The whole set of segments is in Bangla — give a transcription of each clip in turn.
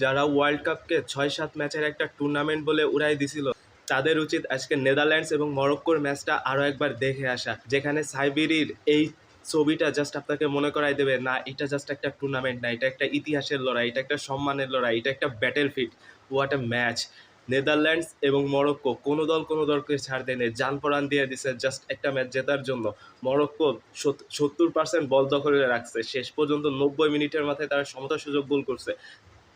যারা ওয়ার্ল্ড কাপকে ৬-৭ ম্যাচের একটা টুর্নামেন্ট বলে উড়াই দিছিল, তাদের উচিত আজকে নেদারল্যান্ডস এবং মরক্কোর ম্যাচটা আরও একবার দেখে আসা, যেখানে সাইবেরির এই ছবিটা জাস্ট আপনাকে মনে করাই দেবে না এটা জাস্ট একটা টুর্নামেন্ট না, এটা একটা ইতিহাসের লড়াই, এটা একটা সম্মানের লড়াই, এটা একটা battle field. What a match! Netherlands এবং মরক্কো কোনো দলকে ছাড় দেয়নি, জান পরাণ দিয়ে দিছে জাস্ট একটা ম্যাচ জেতার জন্য। মরক্কো 70% বল দখলে রাখছে, শেষ পর্যন্ত 90 মিনিটের মাথায় তারা সমতা সুযোগ গোল করছে।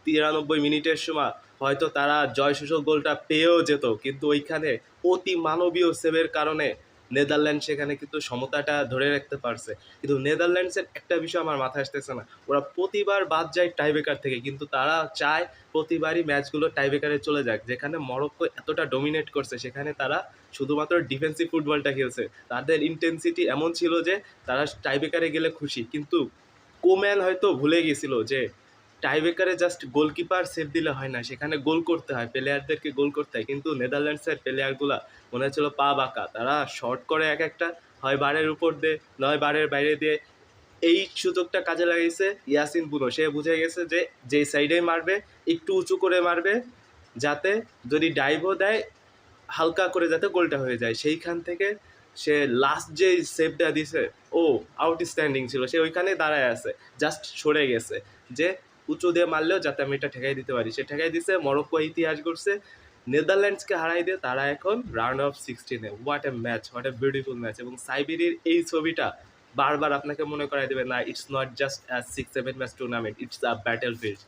93 মিনিটের সময় হয়তো তারা জয়সূচক গোলটা পেয়েও যেত, কিন্তু ওইখানে অতি মানবীয় সেভের কারণে নেদারল্যান্ড সেখানে কিন্তু সমতাটা ধরে রাখতে পারছে। কিন্তু নেদারল্যান্ডসের একটা বিষয় আমার মাথায় আসতেছে না, ওরা প্রতিবার বাদ যায় টাইব্রেকার থেকে, কিন্তু তারা চায় প্রতিবারই ম্যাচগুলো টাইব্রেকারে চলে যাক। যেখানে মরক্কো এতটা ডমিনেট করছে, সেখানে তারা শুধুমাত্র ডিফেন্সিভ ফুটবলটা খেলছে। তাদের ইন্টেন্সিটি এমন ছিল যে তারা টাইব্রেকারে গেলে খুশি, কিন্তু কোম্যান হয়তো ভুলে গেছিল যে টাইব্রেকারে জাস্ট গোলকিপার সেভ দিলে হয় না, সেখানে গোল করতে হয়, প্লেয়ারদেরকে গোল করতে হয়। কিন্তু নেদারল্যান্ডসের প্লেয়ারগুলা মনে হচ্ছিল পা বাঁকা, তারা শর্ট করে এক একটা, হয় বারের উপর দিয়ে নয় বারের বাইরে দিয়ে। এই সুযোগটা কাজে লাগিয়েছে ইয়াসিন বুনো, সে বুঝে গেছে যে যেই সাইডে মারবে একটু উঁচু করে মারবে, যাতে যদি ডাইভও দেয় হালকা করে যাতে গোলটা হয়ে যায়। সেইখান থেকে সে লাস্ট যে সেভটা দিছে, ও আউটস্ট্যান্ডিং ছিল। সে ওইখানে দাঁড়ায় আছে, জাস্ট সরে গেছে যে উঁচু দিয়ে মারলেও যাতে আমি এটা ঠেকাই দিতে পারি, সে ঠেকাই দিছে। মরক্কো ইতিহাস করছে, নেদারল্যান্ডসকে হারাই দিয়ে তারা এখন রাউন্ড অফ 16-এ। What a match, what a beautiful match. এবং সাইবেরির এই ছবিটা বারবার আপনাকে মনে করাই দেবে না, it's not just 6-7 match tournament, it's a battle field.